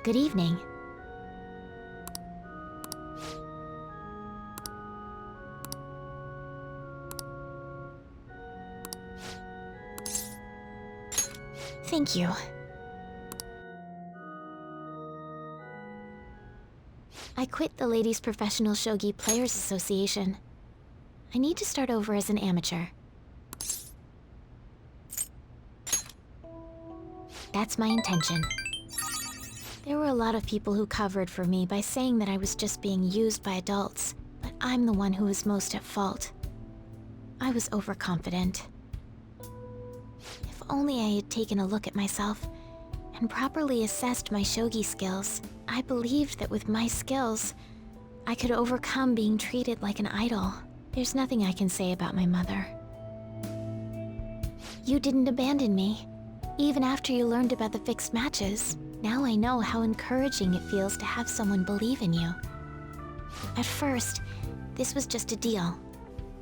Good evening. Thank you. I quit the Ladies Professional Shogi Players Association. I need to start over as an amateur. That's my intention. There were a lot of people who covered for me by saying that I was just being used by adults, but I'm the one who was most at fault. I was overconfident. If only I had taken a look at myself and properly assessed my shogi skills, I believed that with my skills, I could overcome being treated like an idol. There's nothing I can say about my mother. You didn't abandon me, even after you learned about the fixed matches. Now I know how encouraging it feels to have someone believe in you. At first, this was just a deal.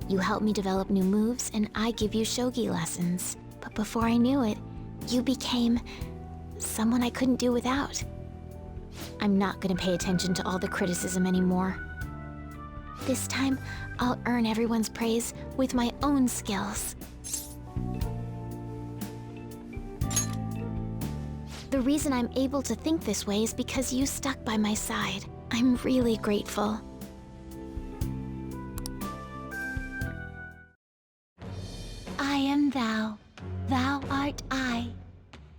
You help me develop new moves, and I give you shogi lessons. But before I knew it, you became someone I couldn't do without. I'm not gonna pay attention to all the criticism anymore. This time, I'll earn everyone's praise with my own skills. The reason I'm able to think this way is because you stuck by my side. I'm really grateful. I am thou. Thou art I.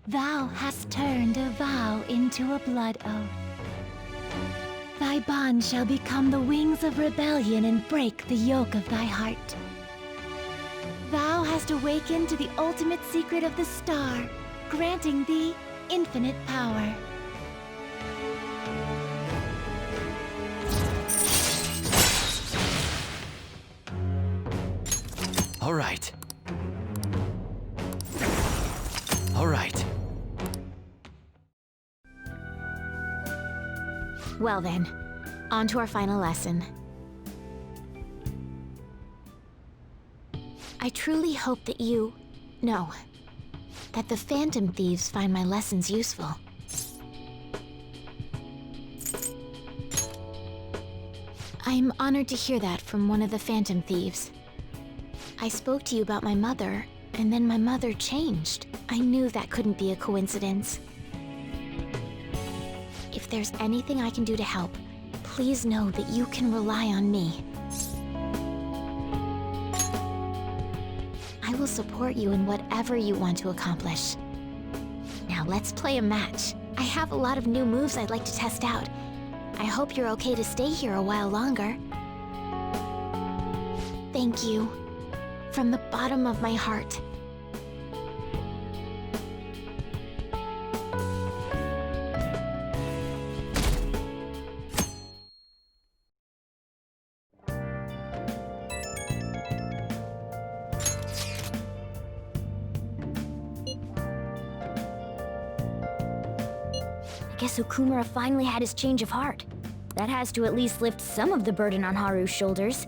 Thou hast turned a vow into a blood oath. Thy bond shall become the wings of rebellion and break the yoke of thy heart. Thou hast awakened to the ultimate secret of the star, granting thee infinite power. All right. All right. Well then, on to our final lesson. I truly hope that that the Phantom Thieves find my lessons useful. I'm honored to hear that from one of the Phantom Thieves. I spoke to you about my mother, and then my mother changed. I knew that couldn't be a coincidence. If there's anything I can do to help, please know that you can rely on me. I will support you in whatever you want to accomplish. Now let's play a match. I have a lot of new moves I'd like to test out. I hope you're okay to stay here a while longer. Thank you. From the bottom of my heart. I guess Okumura finally had his change of heart. That has to at least lift some of the burden on Haru's shoulders.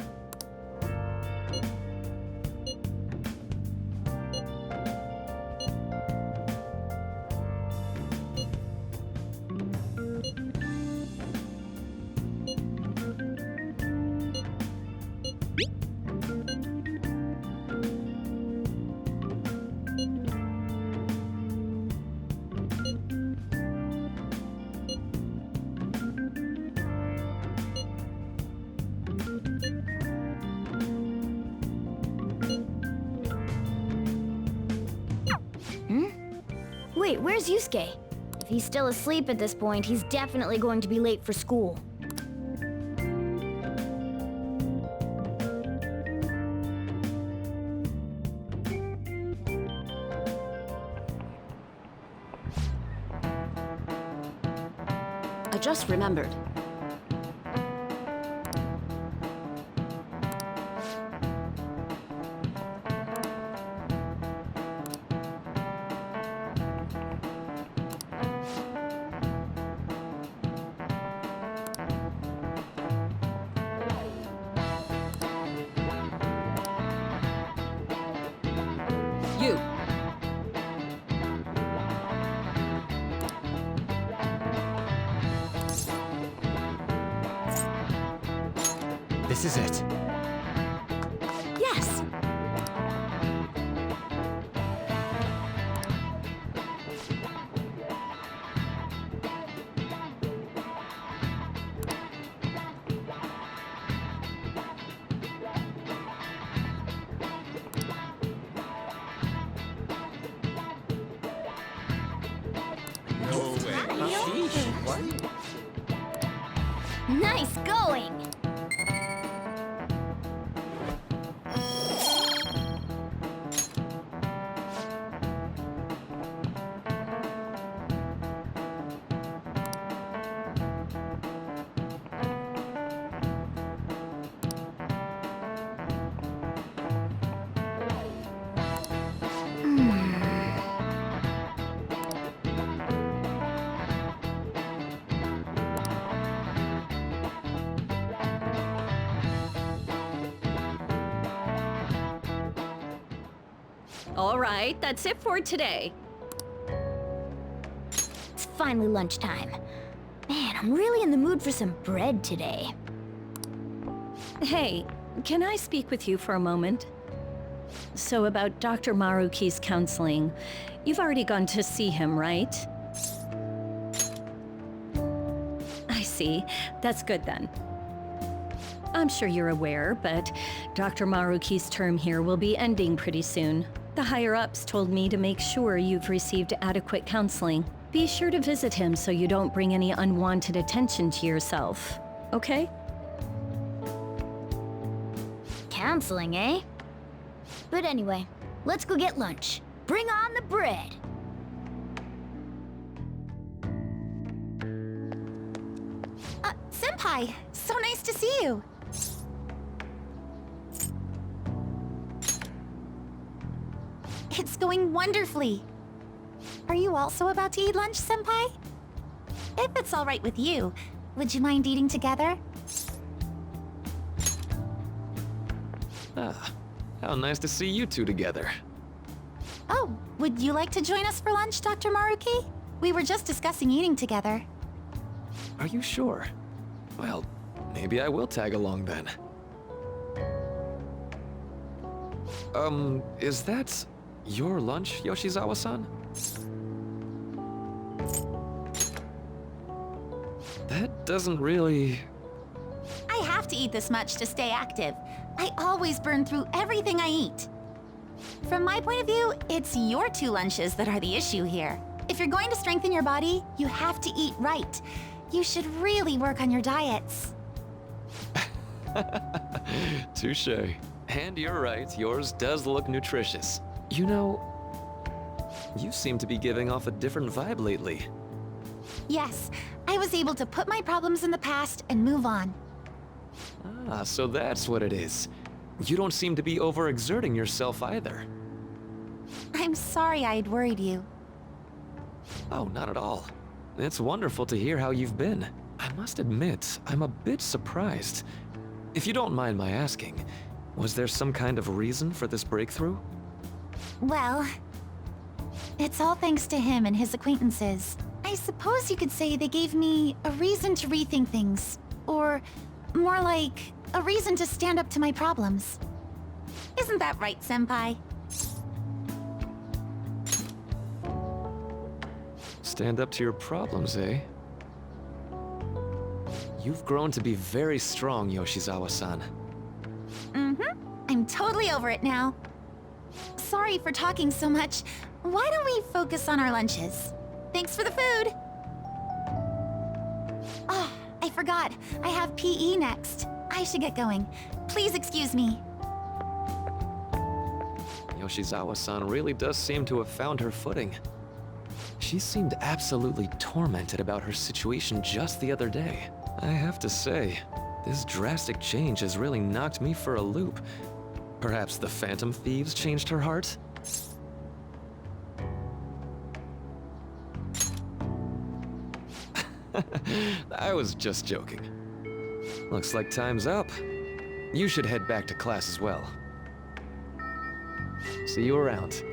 Wait, where's Yusuke? If he's still asleep at this point, he's definitely going to be late for school. I just remembered. You. This is it. Yes! Nice going! All right, that's it for today. It's finally lunchtime. Man, I'm really in the mood for some bread today. Hey, can I speak with you for a moment? So about Dr. Maruki's counseling, you've already gone to see him, right? I see. That's good then. I'm sure you're aware, but Dr. Maruki's term here will be ending pretty soon. The higher-ups told me to make sure you've received adequate counseling. Be sure to visit him so you don't bring any unwanted attention to yourself, okay? Counseling, eh? But anyway, let's go get lunch. Bring on the bread! Senpai, so nice to see you. It's going wonderfully. Are you also about to eat lunch, Senpai? If it's all right with you, would you mind eating together? Ah, how nice to see you two together. Oh, would you like to join us for lunch, Dr. Maruki? We were just discussing eating together. Are you sure? Well, maybe I will tag along then. Is that your lunch, Yoshizawa-san? That doesn't really... I have to eat this much to stay active. I always burn through everything I eat. From my point of view, it's your two lunches that are the issue here. If you're going to strengthen your body, you have to eat right. You should really work on your diets. Touché. And you're right, yours does look nutritious. You know, you seem to be giving off a different vibe lately. Yes, I was able to put my problems in the past and move on. Ah, so that's what it is. You don't seem to be overexerting yourself either. I'm sorry I had worried you. Oh, not at all. It's wonderful to hear how you've been. I must admit, I'm a bit surprised. If you don't mind my asking, was there some kind of reason for this breakthrough? Well, it's all thanks to him and his acquaintances. I suppose you could say they gave me a reason to rethink things. Or more like, a reason to stand up to my problems. Isn't that right, Senpai? Stand up to your problems, eh? You've grown to be very strong, Yoshizawa-san. I'm totally over it now. Sorry for talking so much. Why don't we focus on our lunches? Thanks for the food! Oh, I forgot. I have PE next. I should get going. Please excuse me. Yoshizawa-san really does seem to have found her footing. She seemed absolutely tormented about her situation just the other day. I have to say, this drastic change has really knocked me for a loop. Perhaps the Phantom Thieves changed her heart? I was just joking. Looks like time's up. You should head back to class as well. See you around.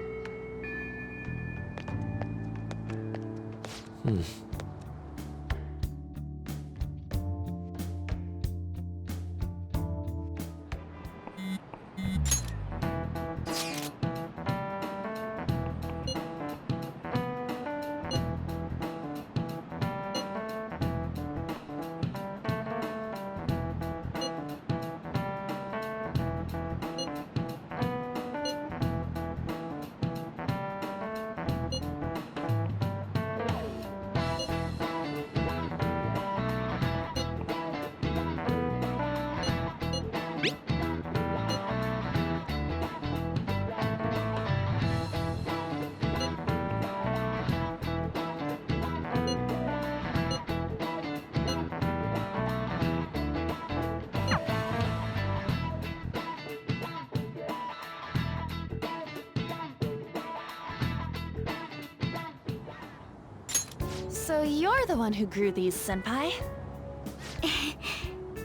So you're the one who grew these, Senpai?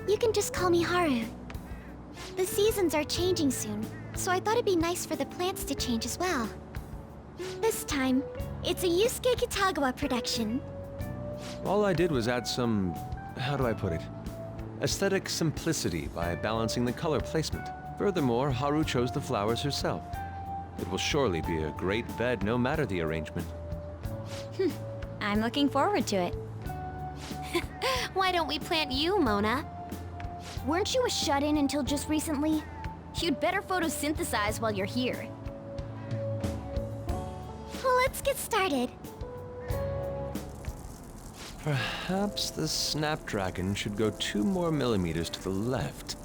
You can just call me Haru. The seasons are changing soon, so I thought it'd be nice for the plants to change as well. This time, it's a Yusuke Kitagawa production. All I did was add some, how do I put it? Aesthetic simplicity by balancing the color placement. Furthermore, Haru chose the flowers herself. It will surely be a great bed no matter the arrangement. I'm looking forward to it. Why don't we plant you, Mona? Weren't you a shut-in until just recently? You'd better photosynthesize while you're here. Well, let's get started. Perhaps the Snapdragon should go 2 more millimeters to the left.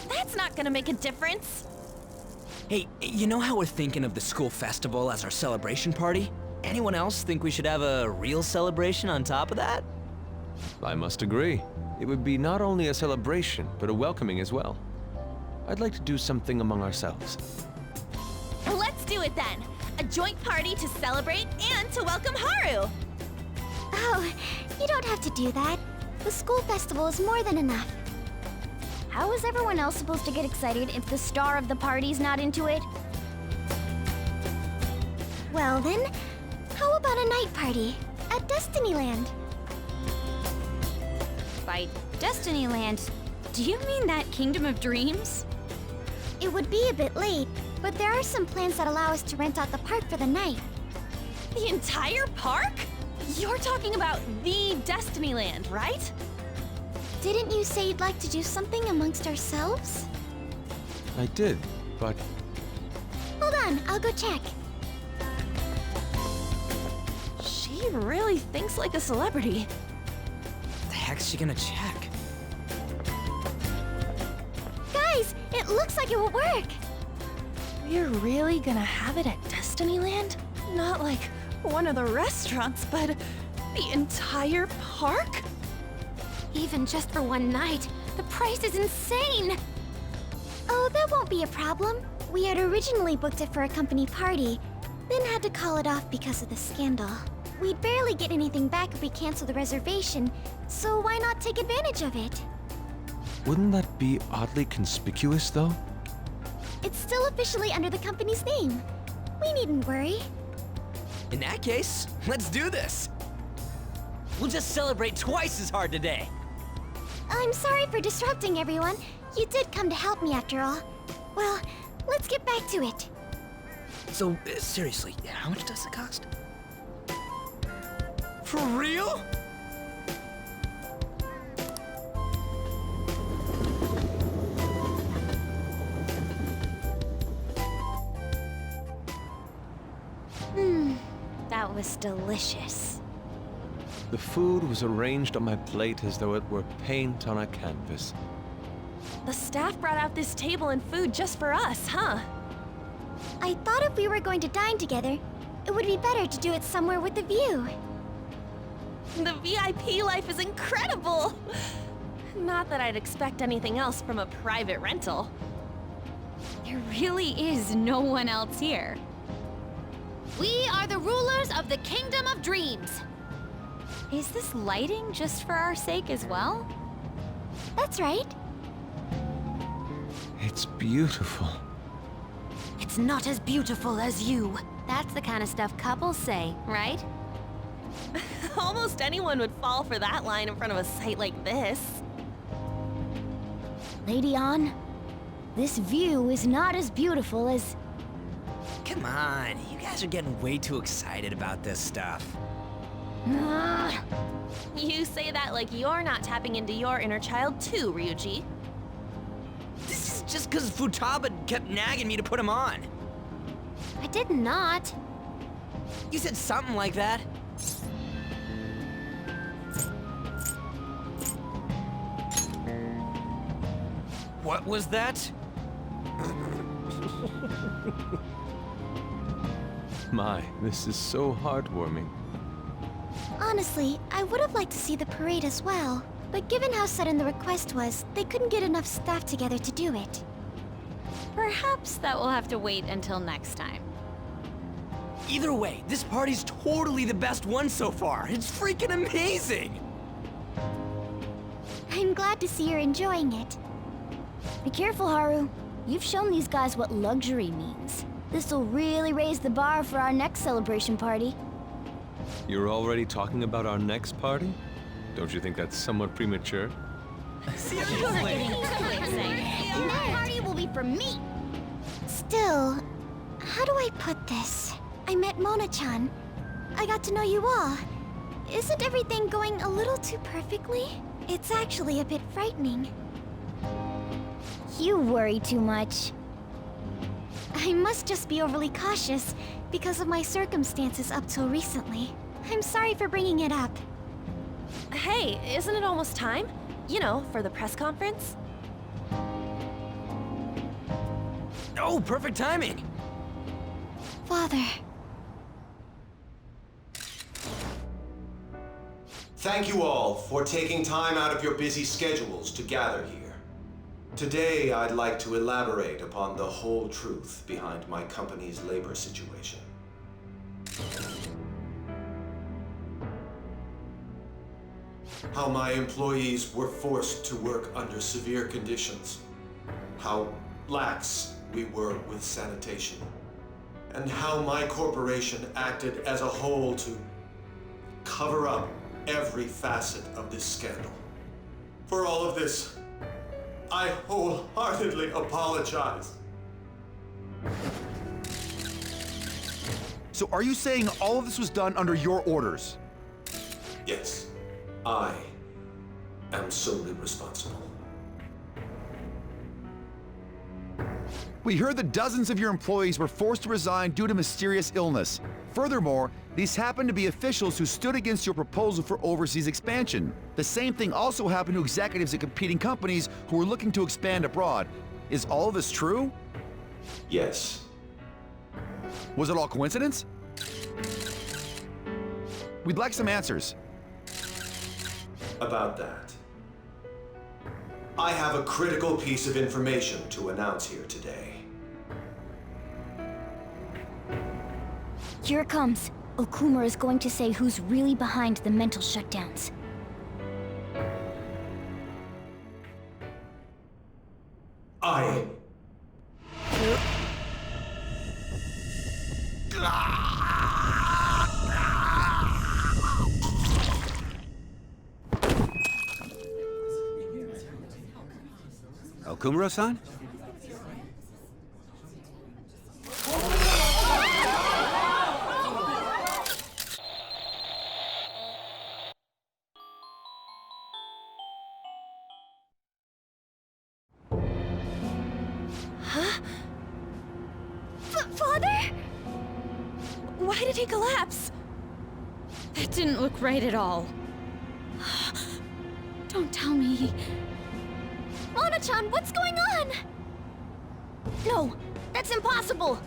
That's not gonna make a difference. Hey, you know how we're thinking of the school festival as our celebration party? Anyone else think we should have a real celebration on top of that? I must agree. It would be not only a celebration, but a welcoming as well. I'd like to do something among ourselves. Let's do it then. A joint party to celebrate and to welcome Haru. Oh, you don't have to do that. The school festival is more than enough. How is everyone else supposed to get excited if the star of the party's not into it? Well then, how about a night party at Destinyland? By Destinyland, do you mean that Kingdom of Dreams? It would be a bit late, but there are some plans that allow us to rent out the park for the night. The entire park? You're talking about the Destinyland, right? Didn't you say you'd like to do something amongst ourselves? I did, but Hold on, I'll go check. She really thinks like a celebrity. The heck's she gonna check? Guys, it looks like it will work. We're really gonna have it at Destinyland? Not like one of the restaurants, but the entire park? Even just for one night, the price is insane. Oh, that won't be a problem. We had originally booked it for a company party, then had to call it off because of the scandal. We'd barely get anything back if we cancel the reservation, so why not take advantage of it? wouldn't that be oddly conspicuous, though? It's still officially under the company's name. We needn't worry. In that case, let's do this. We'll just celebrate twice as hard today. I'm sorry for disrupting everyone. You did come to help me after all. Well, let's get back to it. So, seriously, how much does it cost? For real? That was delicious. The food was arranged on my plate as though it were paint on a canvas. The staff brought out this table and food just for us, huh? I thought if we were going to dine together, it would be better to do it somewhere with a view. The VIP life is incredible! Not that I'd expect anything else from a private rental. There really is no one else here. We are the rulers of the Kingdom of Dreams. Is this lighting just for our sake as well? That's right. It's beautiful. It's not as beautiful as you. That's the kind of stuff couples say, right? Almost anyone would fall for that line in front of a site like this. Lady An, this view is not as beautiful as... Come on, you guys are getting way too excited about this stuff. You say that like you're not tapping into your inner child too, Ryuji. This is just because Futaba kept nagging me to put him on. I did not. You said something like that. What was that? My, this is so heartwarming. Honestly, I would have liked to see the parade as well. But given how sudden the request was, they couldn't get enough staff together to do it. Perhaps that will have to wait until next time. Either way, this party's totally the best one so far. It's freaking amazing! I'm glad to see you're enjoying it. Be careful, Haru. You've shown these guys what luxury means. This'll really raise the bar for our next celebration party. You're already talking about our next party? Don't you think that's somewhat premature? And that party will be for me! Still, how do I put this? I met Mona-chan. I got to know you all. Isn't everything going a little too perfectly? It's actually a bit frightening. You worry too much. I must just be overly cautious because of my circumstances up till recently. I'm sorry for bringing it up. Hey, isn't it almost time? You know, for the press conference? Oh, perfect timing! Father. Thank you all for taking time out of your busy schedules to gather here. Today, I'd like to elaborate upon the whole truth behind my company's labor situation. How my employees were forced to work under severe conditions. How lax we were with sanitation. And how my corporation acted as a whole to cover up every facet of this scandal. For all of this, I wholeheartedly apologize. So are you saying all of this was done under your orders? Yes, I am solely responsible. We heard that dozens of your employees were forced to resign due to mysterious illness. Furthermore, these happened to be officials who stood against your proposal for overseas expansion. The same thing also happened to executives at competing companies who were looking to expand abroad. Is all of this true? Yes. Was it all coincidence? We'd like some answers. About that. I have a critical piece of information to announce here today. Here it comes. Okumura is going to say who's really behind the mental shutdowns. I... Okumura-san? Father? Why did he collapse? That didn't look right at all. Don't tell me. Mona-chan, what's going on? No, that's impossible!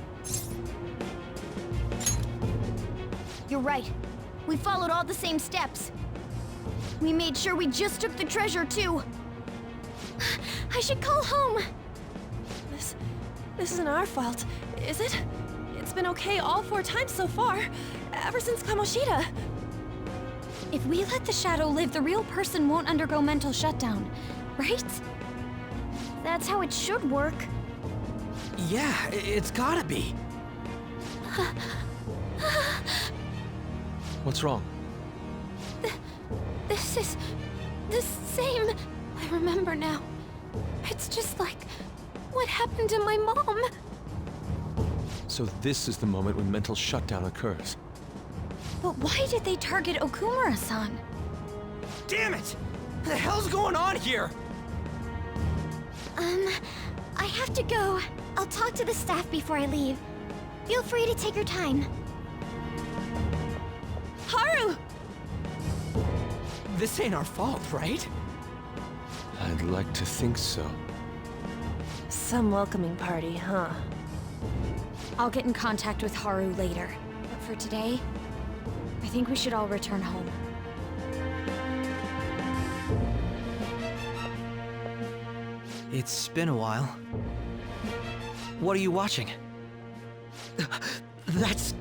You're right. We followed all the same steps. We made sure we just took the treasure, too. I should call home. This isn't our fault, is it? It's been okay all 4 times so far, ever since Kamoshida. If we let the shadow live, the real person won't undergo mental shutdown, right? That's how it should work. Yeah, it's gotta be. What's wrong? This is the same. I remember now. It's just like what happened to my mom. So this is the moment when mental shutdown occurs. But why did they target Okumura-san? Damn it! What the hell's going on here? I have to go. I'll talk to the staff before I leave. Feel free to take your time. Haru! This ain't our fault, right? I'd like to think so. Some welcoming party, huh? I'll get in contact with Haru later. But for today, I think we should all return home. It's been a while. What are you watching? That's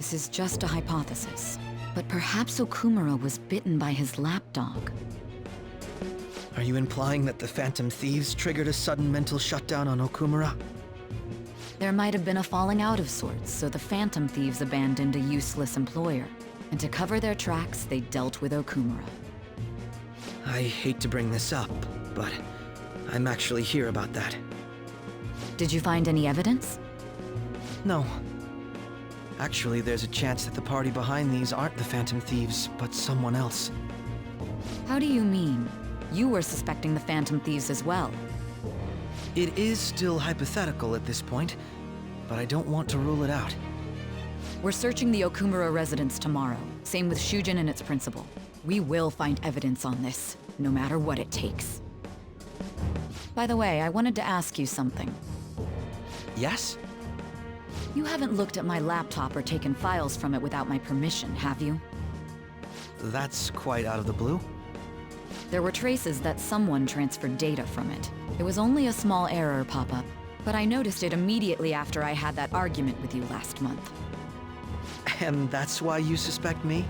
This is just a hypothesis, but perhaps Okumura was bitten by his lapdog. Are you implying that the Phantom Thieves triggered a sudden mental shutdown on Okumura? There might have been a falling out of sorts, so the Phantom Thieves abandoned a useless employer. And to cover their tracks, they dealt with Okumura. I hate to bring this up, but I'm actually here about that. Did you find any evidence? No. Actually, there's a chance that the party behind these aren't the Phantom Thieves, but someone else. How do you mean? You were suspecting the Phantom Thieves as well. It is still hypothetical at this point, but I don't want to rule it out. We're searching the Okumura residence tomorrow. Same with Shujin and its principal. We will find evidence on this, no matter what it takes. By the way, I wanted to ask you something. Yes? You haven't looked at my laptop or taken files from it without my permission, have you? That's quite out of the blue. There were traces that someone transferred data from it. It was only a small error pop-up, but I noticed it immediately after I had that argument with you last month. And that's why you suspect me?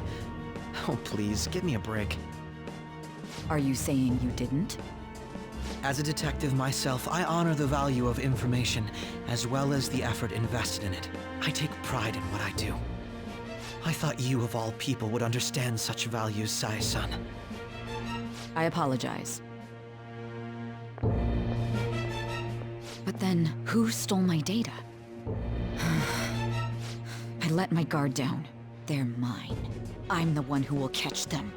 Oh, please, give me a break. Are you saying you didn't? As a detective myself, I honor the value of information, as well as the effort invested in it. I take pride in what I do. I thought you, of all people, would understand such values, Sai-san. I apologize. But then, who stole my data? I let my guard down. They're mine. I'm the one who will catch them.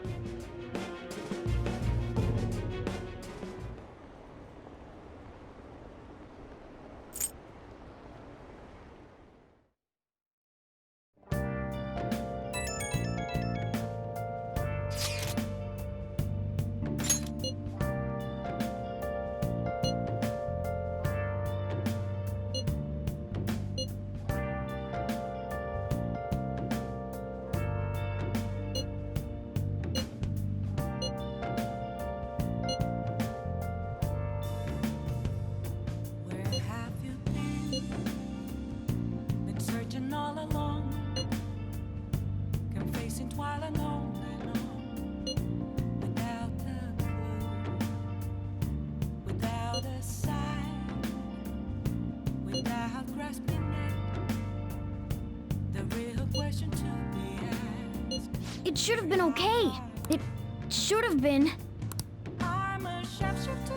It should have been okay. It should have been. I'm a sharpshooter.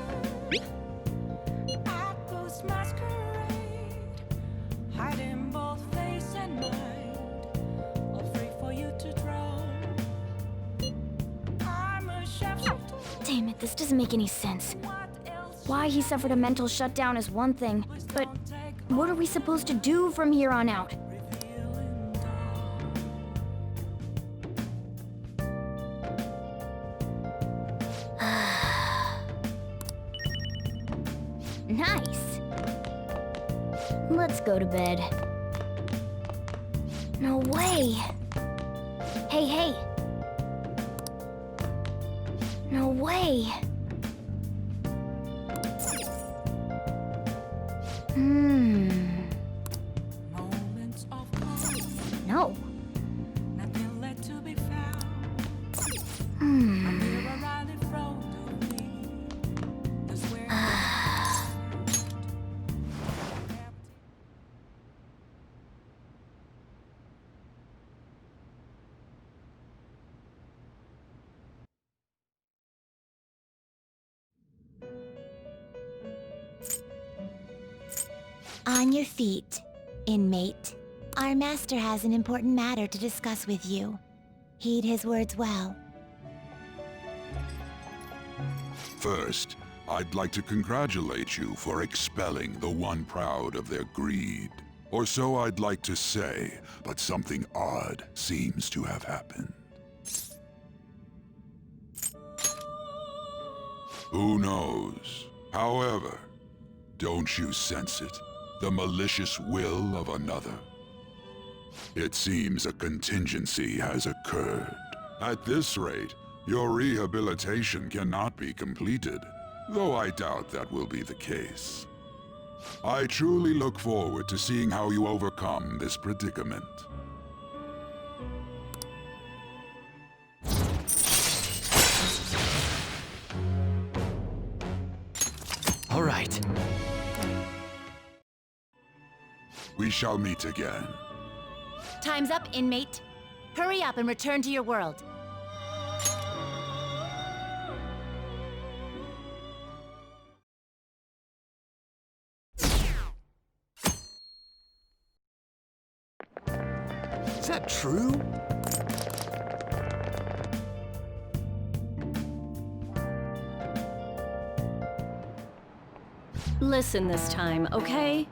I post masquerade, hiding both face and mind, all free for you to draw. I'm a sharpshooter. Damn it, this doesn't make any sense. Why he suffered a mental shutdown is one thing, but what are we supposed to do from here on out? Nice. Let's go to bed. No way. Hey, hey. No way. No. Nothing left to be found. On your feet, inmate. Our master has an important matter to discuss with you. Heed his words well. First, I'd like to congratulate you for expelling the one proud of their greed. Or so I'd like to say, but something odd seems to have happened. Who knows? However, don't you sense it? The malicious will of another? It seems a contingency has occurred. At this rate, your rehabilitation cannot be completed, though I doubt that will be the case. I truly look forward to seeing how you overcome this predicament. right. We shall meet again. Time's up, inmate. Hurry up and return to your world. Is that true? Listen this time, okay?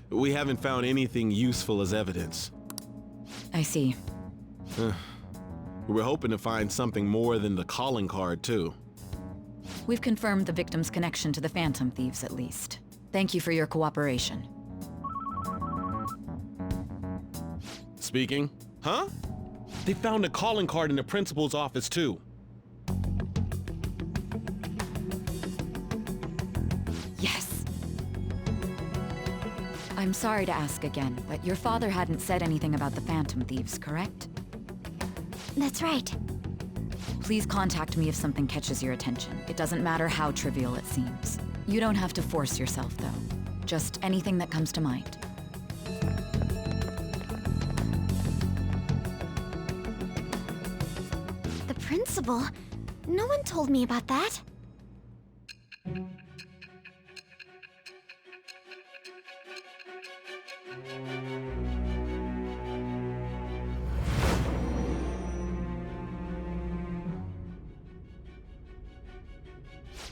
We haven't found anything useful as evidence. I see. We were hoping to find something more than the calling card, too. We've confirmed the victim's connection to the Phantom Thieves, at least. Thank you for your cooperation. Speaking? Huh? They found a calling card in the principal's office, too. Yes. I'm sorry to ask again, but your father hadn't said anything about the Phantom Thieves, correct? That's right. Please contact me if something catches your attention. It doesn't matter how trivial it seems. You don't have to force yourself, though. Just anything that comes to mind. The principal? No one told me about that.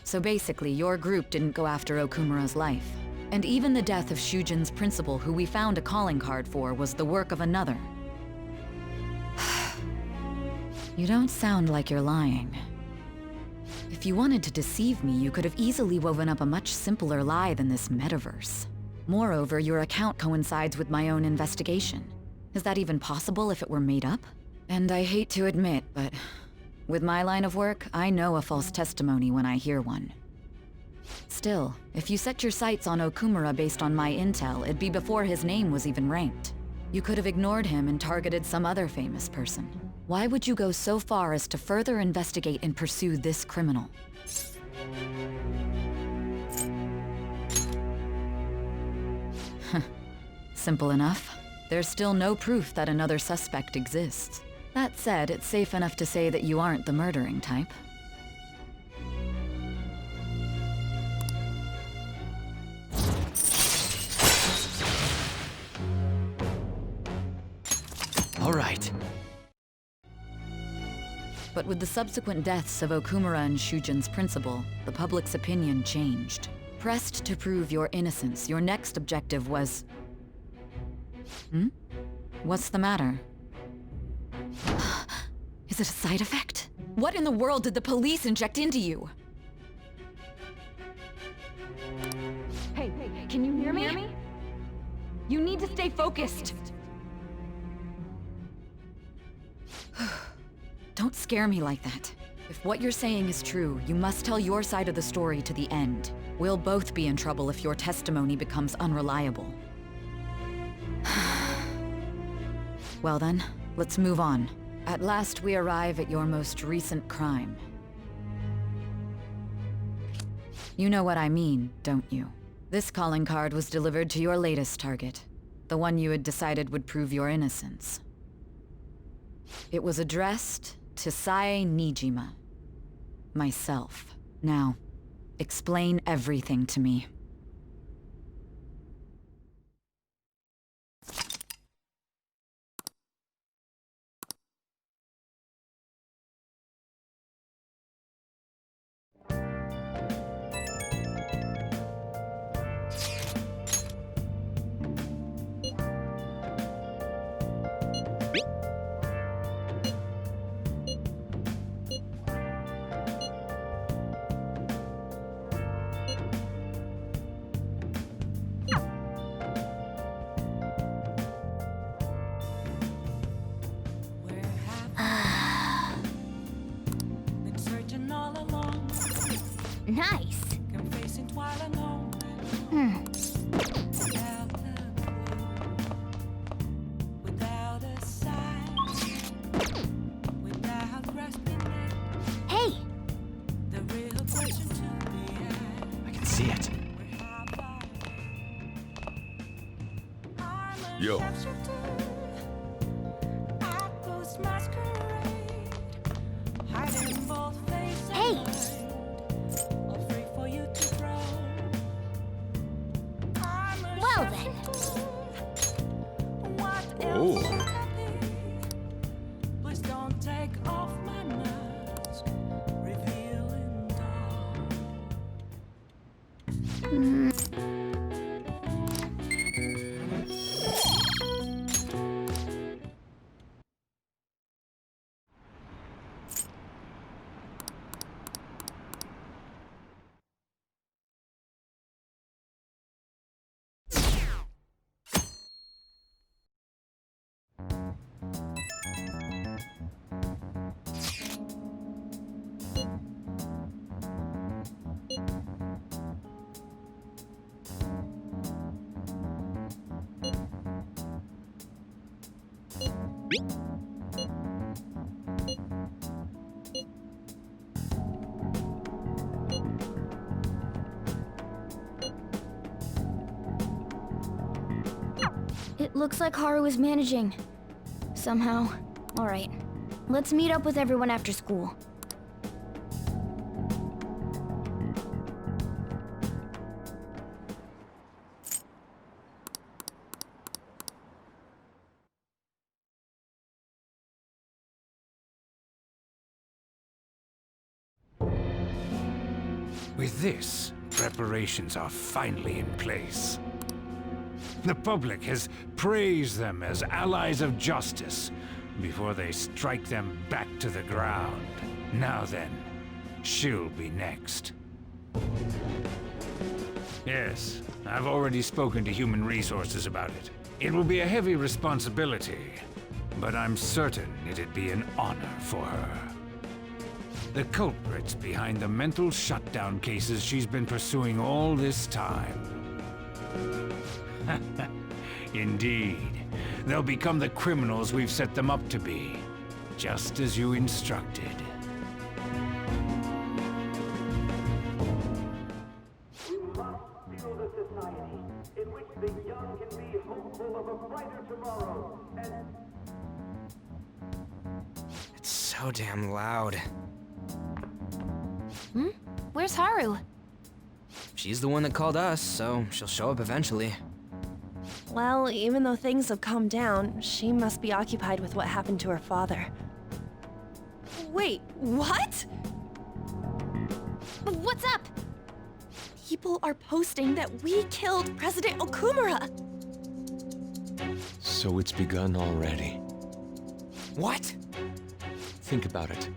So basically, your group didn't go after Okumura's life. And even the death of Shujin's principal, who we found a calling card for, was the work of another. You don't sound like you're lying. If you wanted to deceive me, you could have easily woven up a much simpler lie than this metaverse. Moreover, your account coincides with my own investigation. Is that even possible if it were made up? And I hate to admit, but with my line of work, I know a false testimony when I hear one. Still, if you set your sights on Okumura based on my intel, it'd be before his name was even ranked. You could have ignored him and targeted some other famous person. Why would you go so far as to further investigate and pursue this criminal? Simple enough. There's still no proof that another suspect exists. That said, it's safe enough to say that you aren't the murdering type. All right. But with the subsequent deaths of Okumura and Shujin's principal, the public's opinion changed. Pressed to prove your innocence, your next objective was... What's the matter? Is it a side effect? What in the world did the police inject into you? Hey, can you hear me? You need to stay focused. Don't scare me like that. If what you're saying is true, you must tell your side of the story to the end. We'll both be in trouble if your testimony becomes unreliable. Well then, let's move on. At last we arrive at your most recent crime. You know what I mean, don't you? This calling card was delivered to your latest target, the one you had decided would prove your innocence. It was addressed to Sae Nijima, myself. Now, explain everything to me. Been searching all along. Nice. Confessing while alone. Without a sign. Without grasping it. Hey! The real question to be asked. I can see it. Yo. Hey! Well then. Oh. Please don't take off my mask, revealing dark. It looks like Haru is managing. Somehow. Alright. Let's meet up with everyone after school. With this, preparations are finally in place. The public has praised them as allies of justice before they strike them back to the ground. Now then, she'll be next. Yes, I've already spoken to Human Resources about it. It will be a heavy responsibility, but I'm certain it'd be an honor for her. The culprits behind the mental shutdown cases she's been pursuing all this time. Indeed. They'll become the criminals we've set them up to be, just as you instructed. It's so damn loud. Where's Haru? She's the one that called us, so she'll show up eventually. Well, even though things have calmed down, she must be occupied with what happened to her father. Wait, what? What's up? People are posting that we killed President Okumura! So it's begun already. What? Think about it.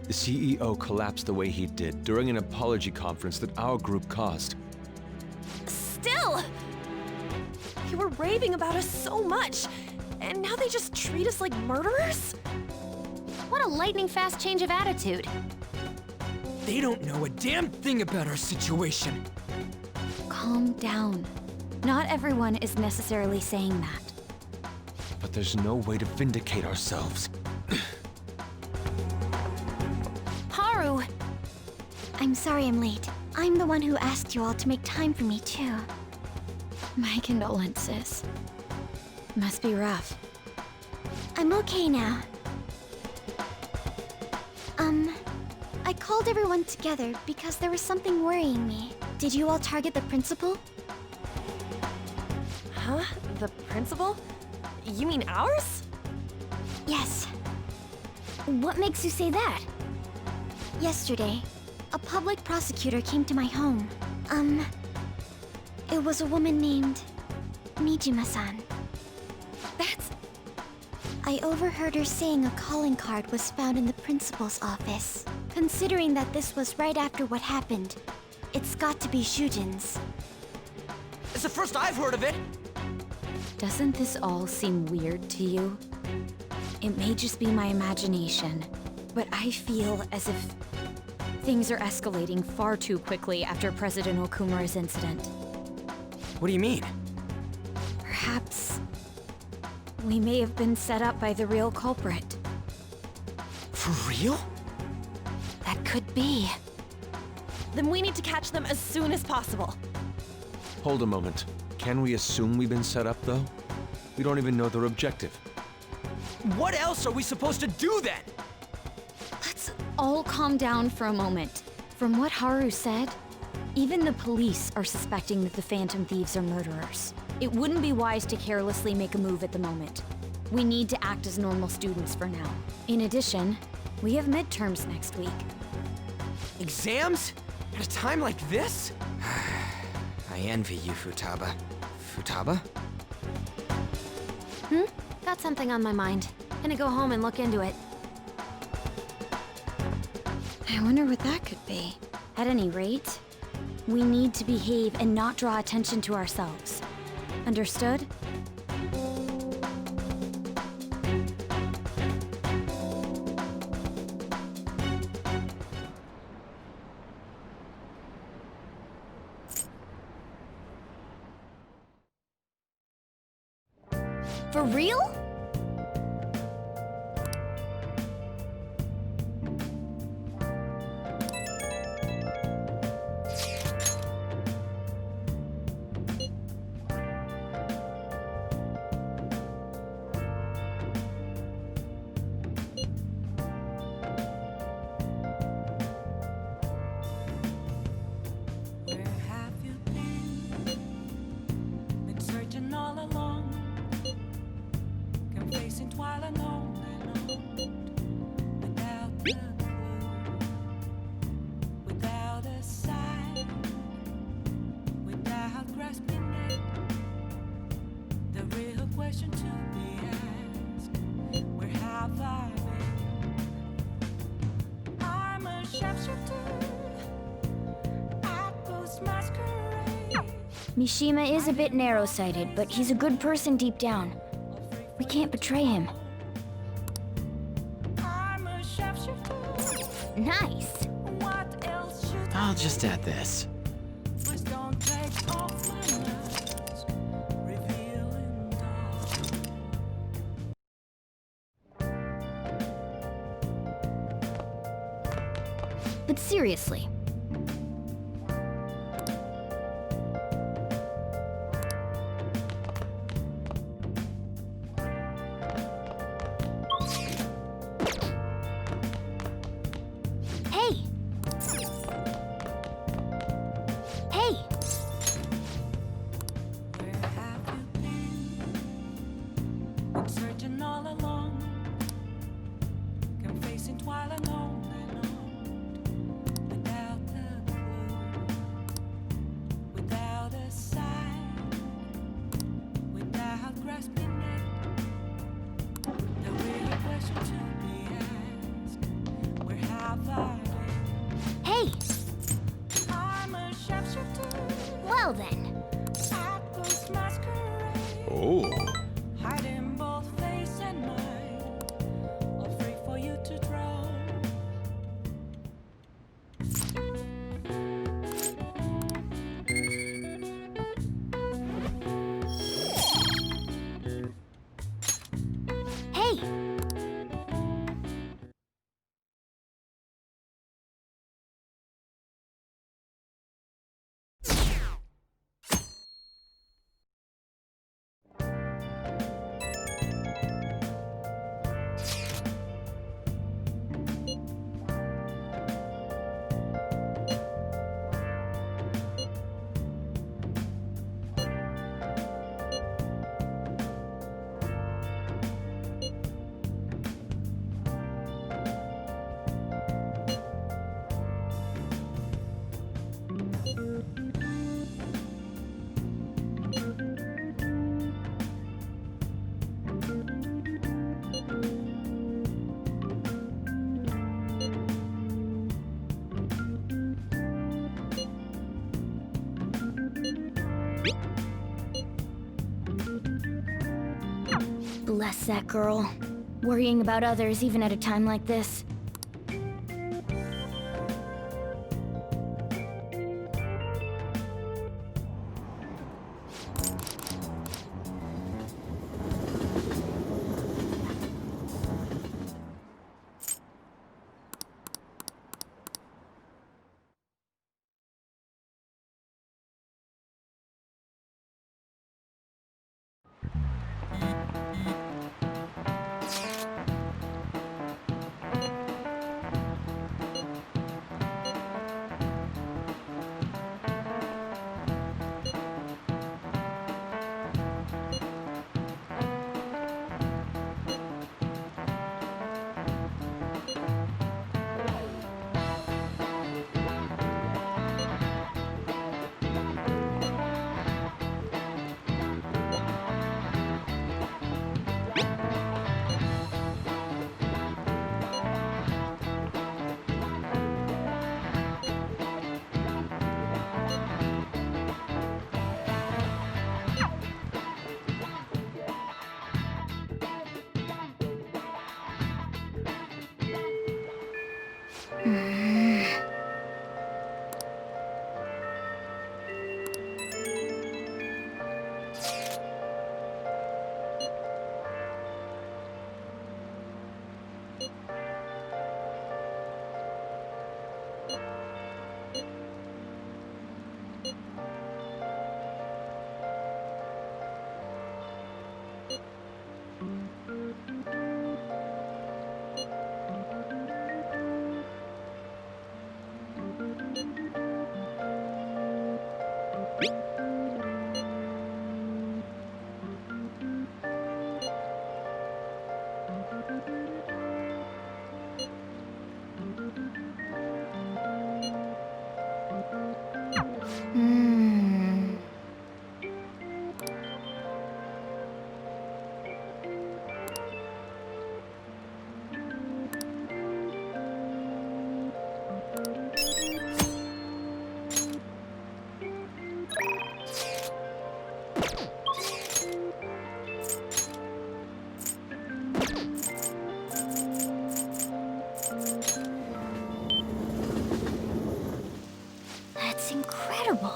The CEO collapsed the way he did during an apology conference that our group caused. Still! You were raving about us so much, and now they just treat us like murderers? What a lightning-fast change of attitude. They don't know a damn thing about our situation. Calm down. Not everyone is necessarily saying that. But there's no way to vindicate ourselves. Haru! I'm sorry I'm late. I'm the one who asked you all to make time for me, too. My condolences. Must be rough. I'm okay now. I called everyone together because there was something worrying me. Did you all target the principal? Huh? The principal? You mean ours? Yes. What makes you say that? Yesterday, a public prosecutor came to my home. It was a woman named Mijima-san. That's... I overheard her saying a calling card was found in the principal's office. Considering that this was right after what happened, it's got to be Shujin's. It's the first I've heard of it! Doesn't this all seem weird to you? It may just be my imagination, but I feel as if things are escalating far too quickly after President Okumura's incident. What do you mean? Perhaps we may have been set up by the real culprit. For real? That could be. Then we need to catch them as soon as possible. Hold a moment. Can we assume we've been set up, though? We don't even know their objective. What else are we supposed to do then? Let's all calm down for a moment. From what Haru said, even the police are suspecting that the Phantom Thieves are murderers. It wouldn't be wise to carelessly make a move at the moment. We need to act as normal students for now. In addition, we have midterms next week. Exams? At a time like this? I envy you, Futaba. Futaba? Got something on my mind. Gonna go home and look into it. I wonder what that could be. At any rate, we need to behave and not draw attention to ourselves. Understood? For real? Where have you been? Been searching all along, complacent while alone and alone, without the clue, without a sign, without grasping it. The real question to be asked: where have I been? I'm a sharpshooter. Mishima is a bit narrow-sighted, but he's a good person deep down. We can't betray him. Nice! I'll just add this. But seriously. Hey! Hey! Where have you been? Been searching all along, complacent while alone and alone, without the clue, without a sign, without grasping it. The real question to be asked: where have I been? Hey! I'm a sharpshooter. Well then. At ghost masquerade. Oh. Hiding both face and mind, all free for you to draw. Hey! Bless that girl. Worrying about others even at a time like this. That's incredible.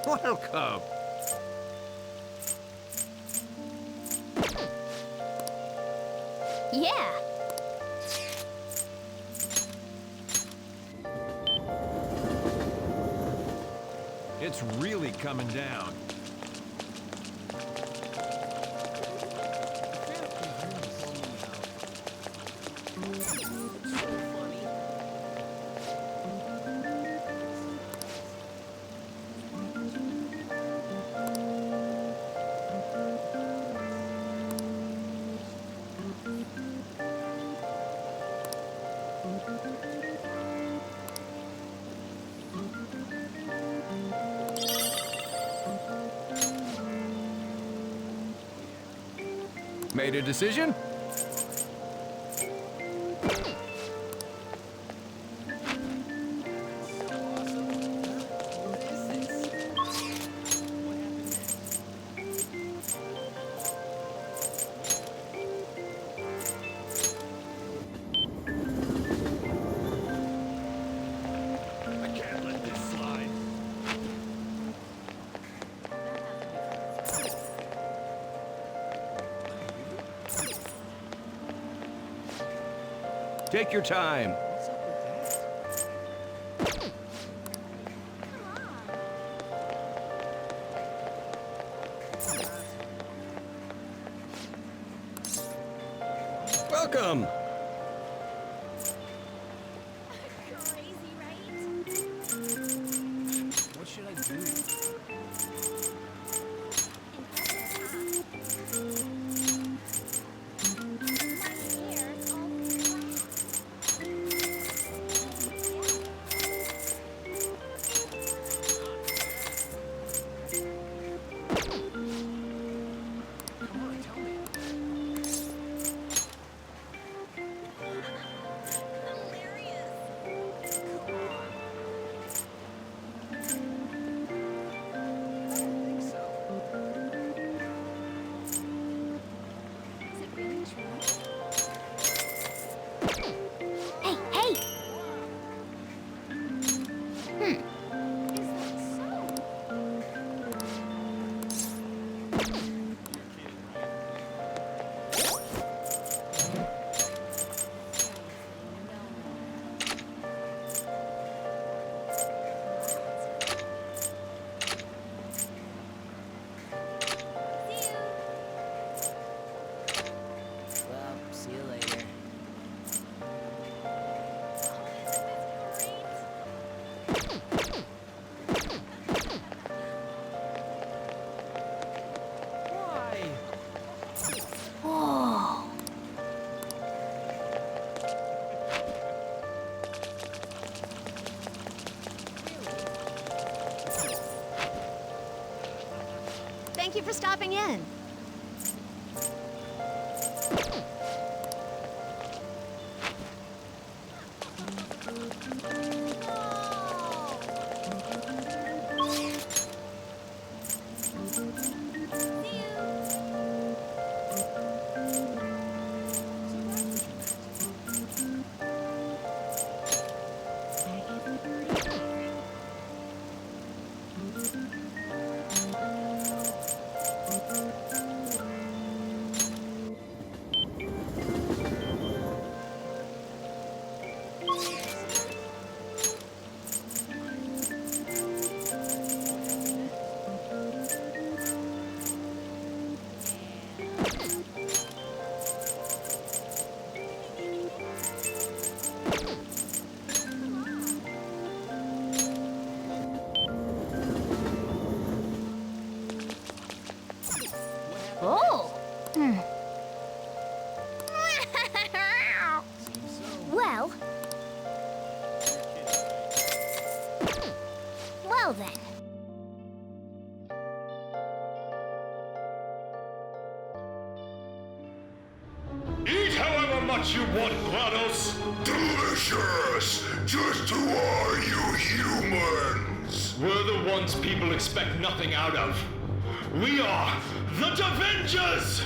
Welcome. Yeah. It's really coming down. Made a decision? Take your time. Welcome. What should I do? Thank you for stopping in. Oh! Well... Well then. Eat however much you want, GLaDOS! Delicious! Just who are you humans? We're the ones people expect nothing out of. We are the Avengers!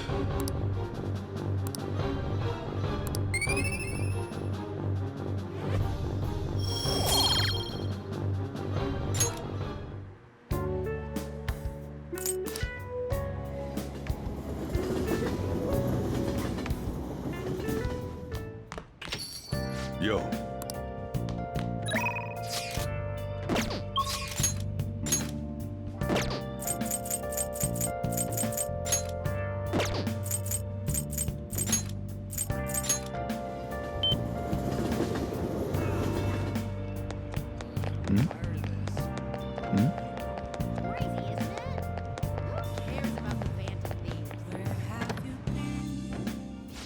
Yo.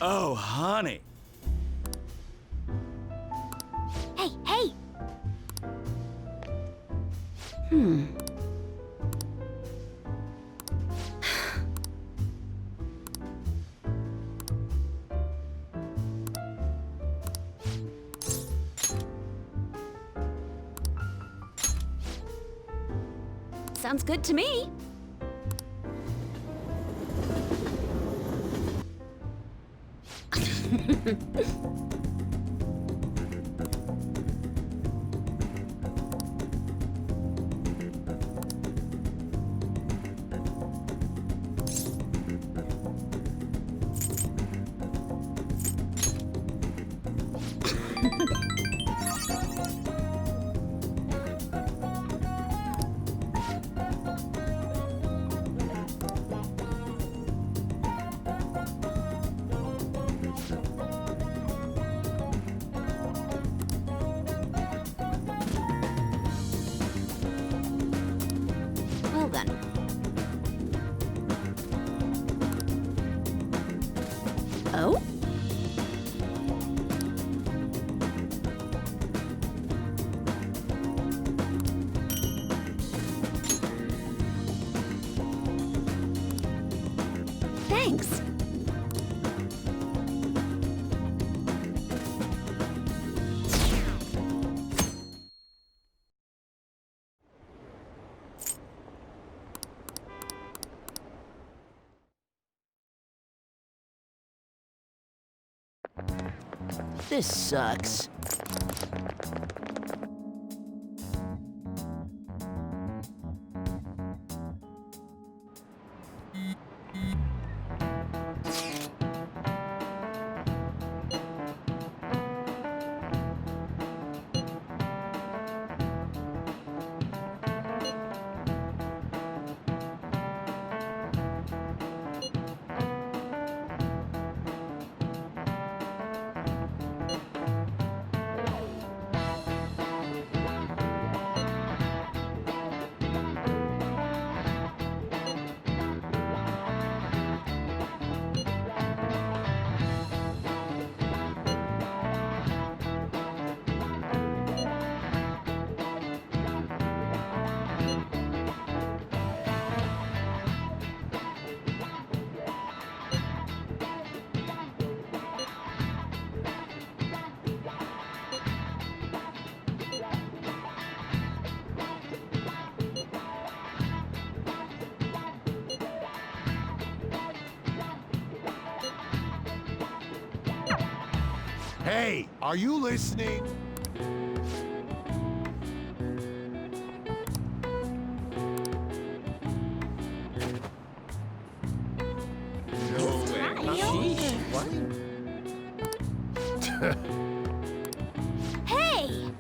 Oh, honey. Hey, hey! Sounds good to me. Well then. Oh? Thanks. This sucks. Hey, are you listening? Hey!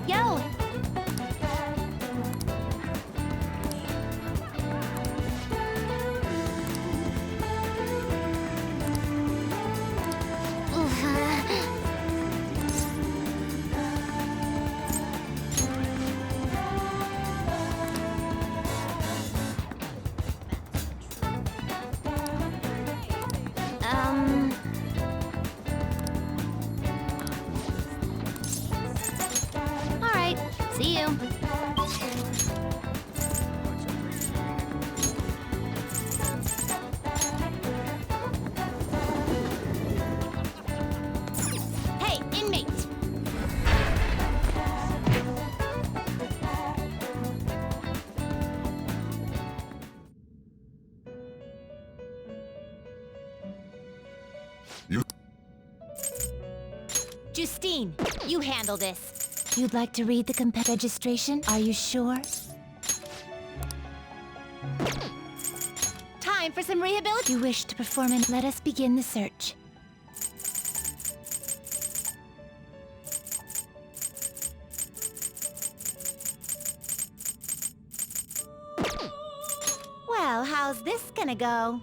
Yo! All right. See you. Hey, inmate! Justine, you handle this. You'd like to read the registration? Are you sure? Time for some rehabilitation. You wish to perform and let us begin the search. Well, how's this gonna go?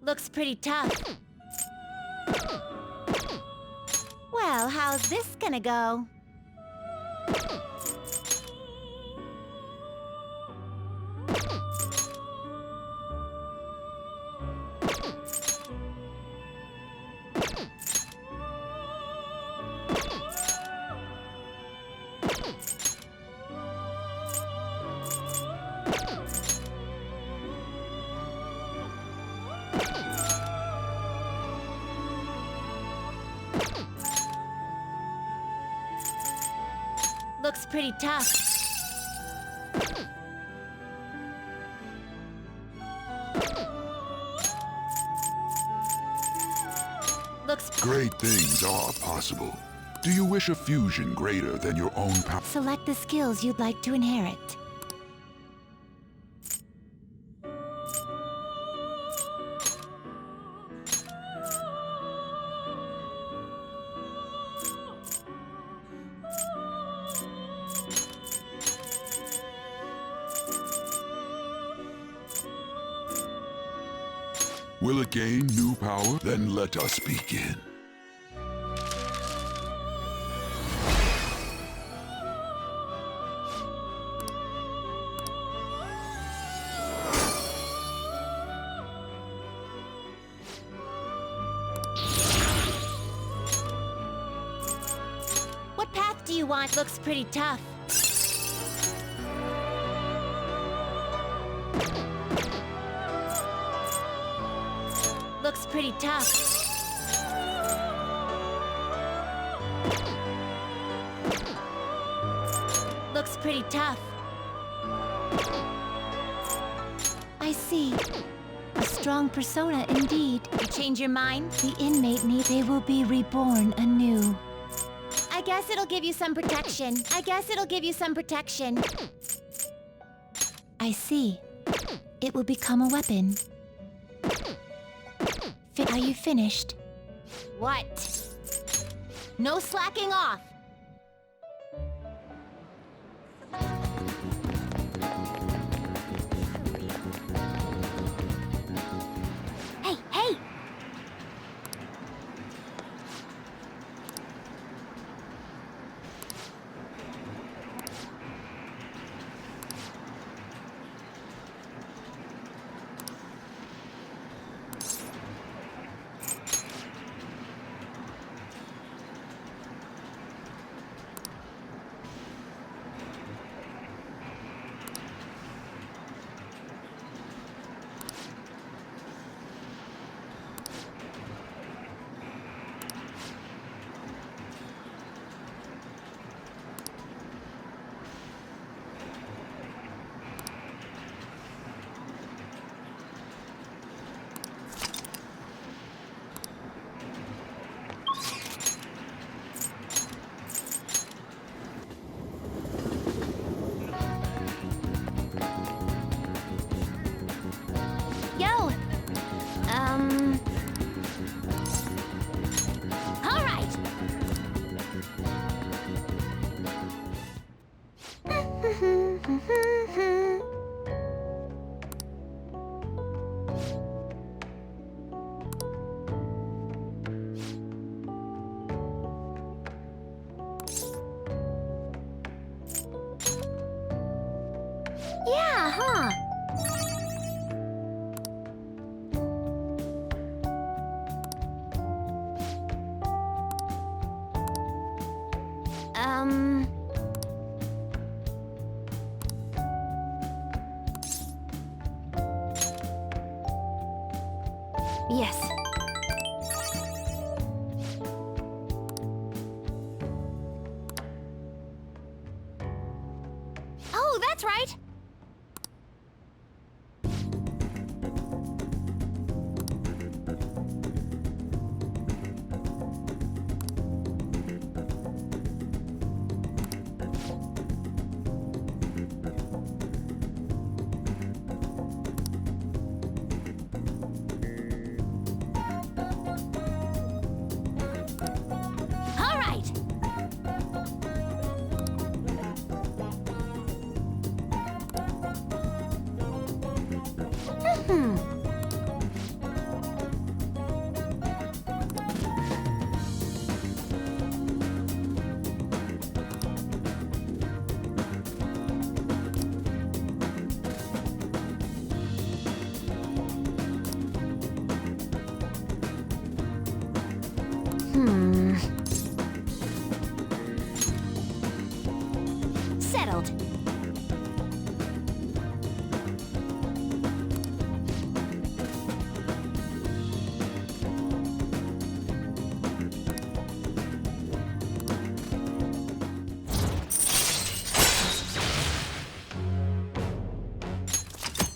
Looks pretty tough. Well, how's this gonna go? Looks pretty tough. Looks... Great things are possible. Do you wish a fusion greater than your own power? Select the skills you'd like to inherit. Will it gain new power? Then let us begin. What path do you want? Looks pretty tough. Looks pretty tough. Looks pretty tough. I see. A strong persona indeed. You change your mind? The inmate they will be reborn anew. I guess it'll give you some protection. I guess it'll give you some protection. I see. It will become a weapon. Are you finished? What? No slacking off. Hey, hey! Yes. Oh, that's right! All right! Settled.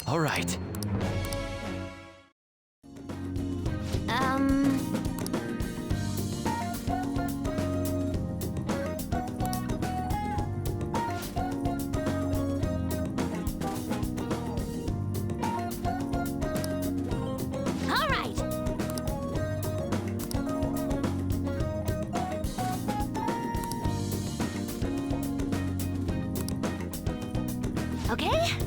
All right. All right! Okay?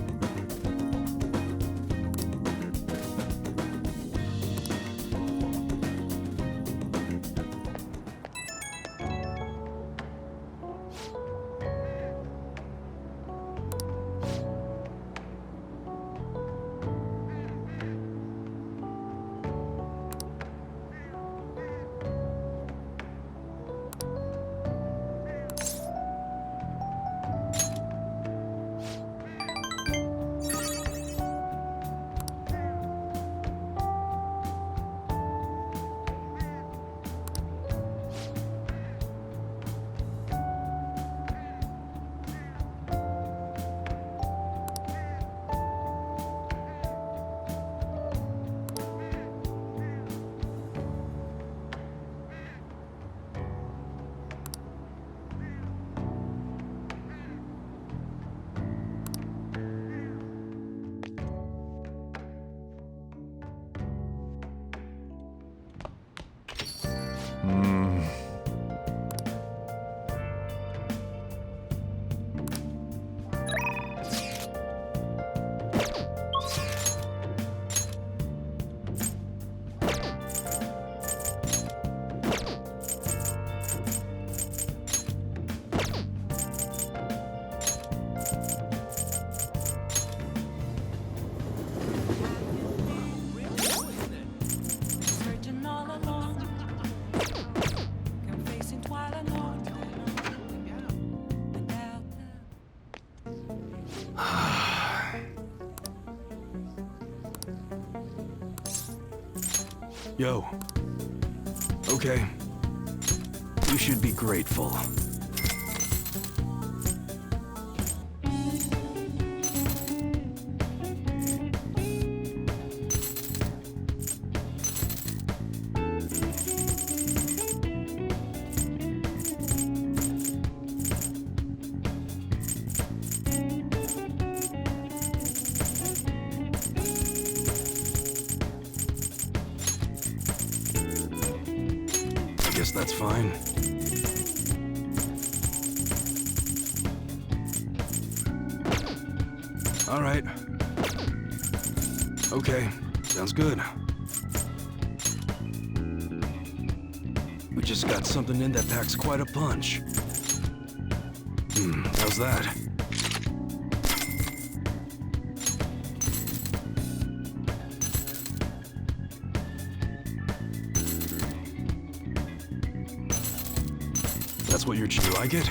Searching all alone, confessing while alone. Yo. Okay. You should be grateful. I guess that's fine. All right. Okay, sounds good. We just got something in that packs quite a punch. How's that? That's what you're... You like it?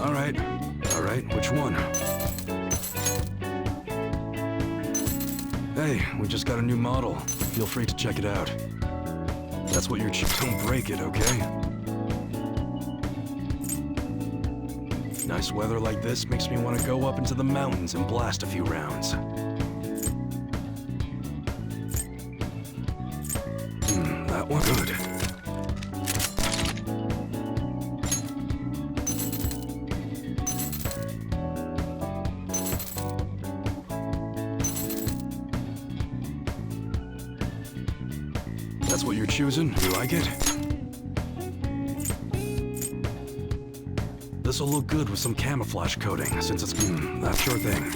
Alright, which one? Hey, we just got a new model. Feel free to check it out. That's what you're don't break it, okay? Nice weather like this makes me want to go up into the mountains and blast a few rounds. That one good. That's what you're choosing? You like it? This'll look good with some camouflage coating, since it's, that sure thing.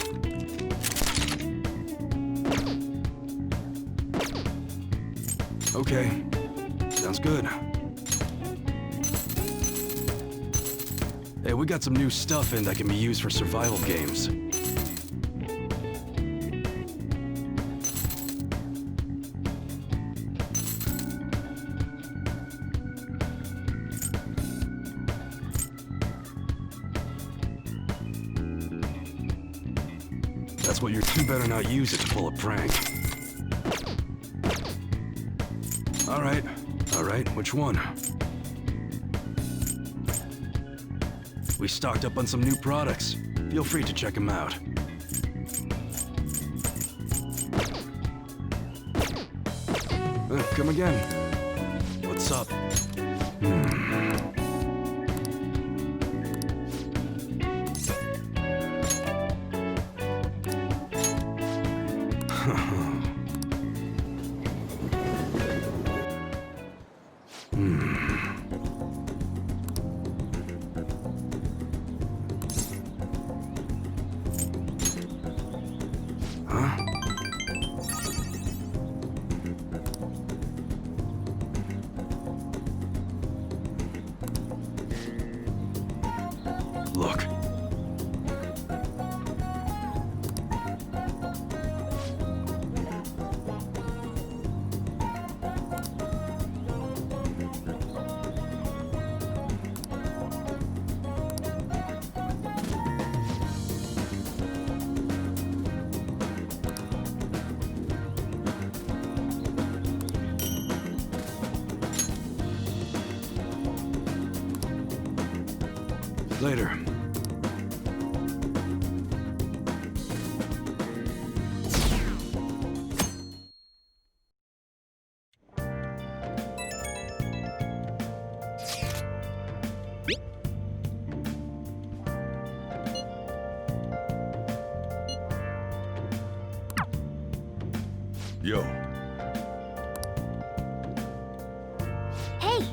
Okay, sounds good. Hey, we got some new stuff in that can be used for survival games. That's what you better not use it to pull a prank. Alright, which one? We stocked up on some new products. Feel free to check them out. Come again. What's up? Look. Later. Yo. Hey!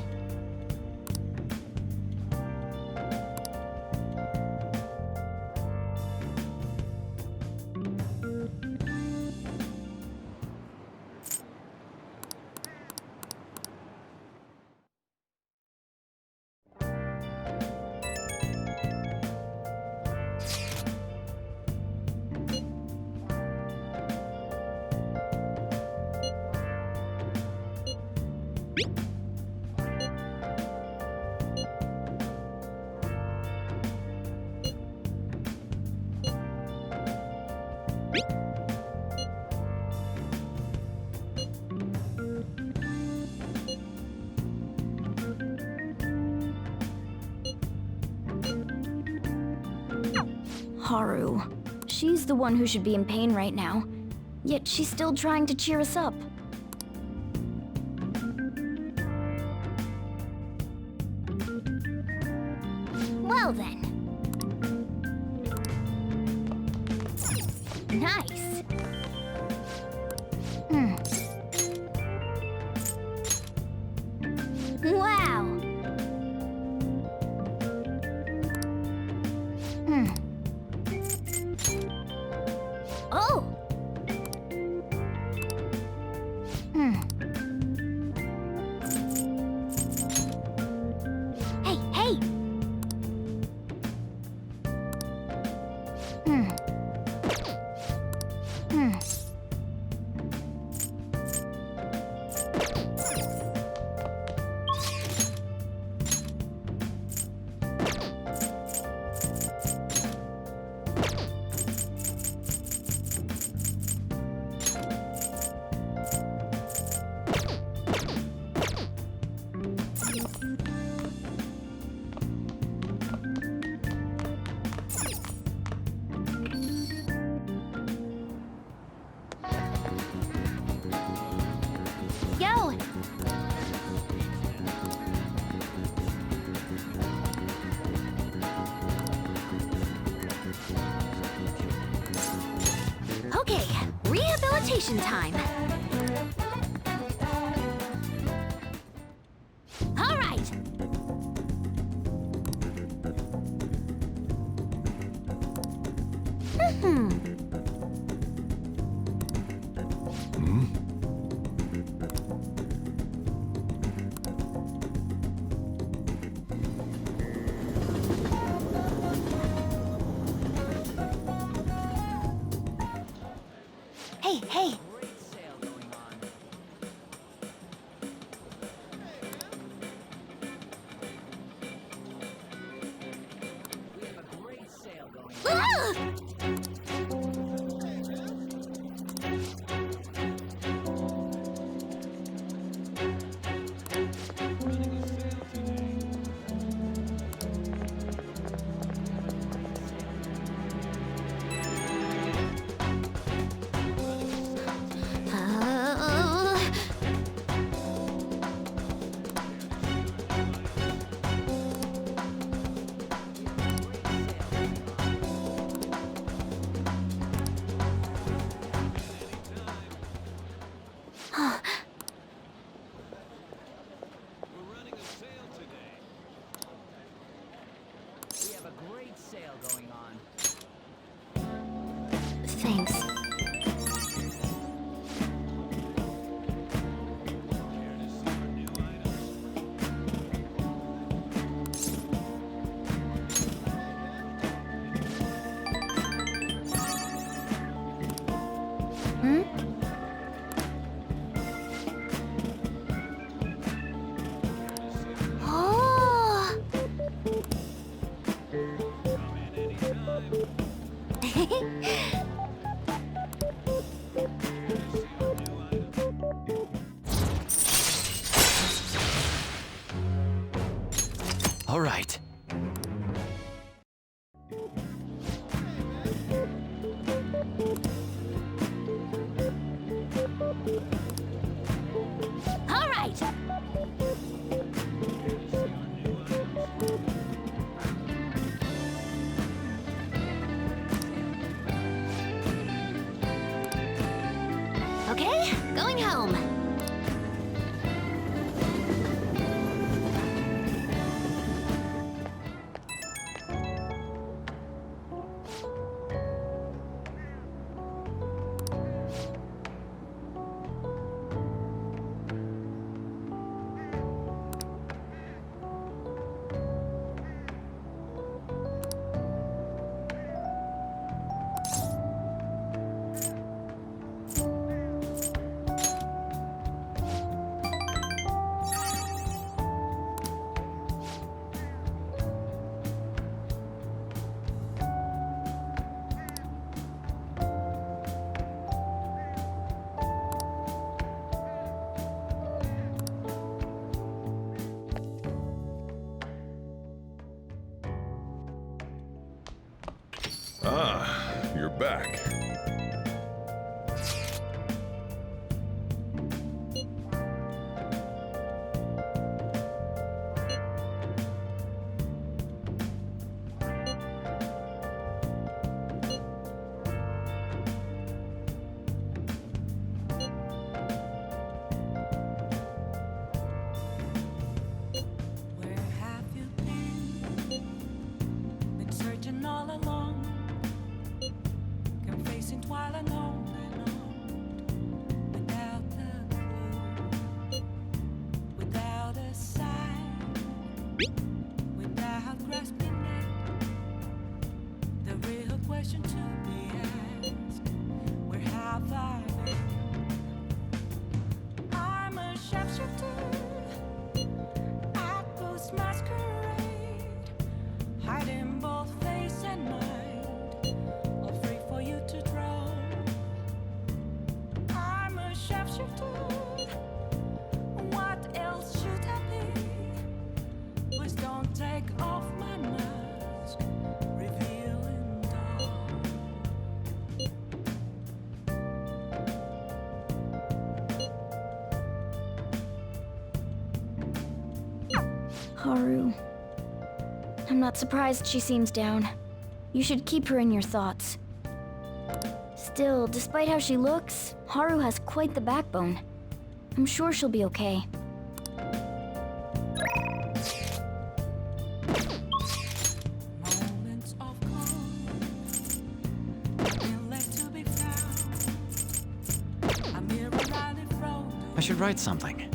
Haru. She's the one who should be in pain right now. Yet she's still trying to cheer us up. Well then. Nice. Wow. Oh. Hey, hey. Okay, rehabilitation time. All right. Hey, hey. Thanks. Oh! All right. All right. Okay, going home. Ah, you're back. Where have you been? Been searching all along, kept facing twilight and on, without a clue, without a sign, without grasping it. The real question to be asked: where have I been? I'm a sharpshooter. Masquerade, hiding both face and mind, all free for you to draw. I'm a sharpshooter. What else should I be? Please don't take off my mask, revealing dawn. Haru. I'm not surprised she seems down. You should keep her in your thoughts. Still, despite how she looks, Haru has quite the backbone. I'm sure she'll be okay. I should write something.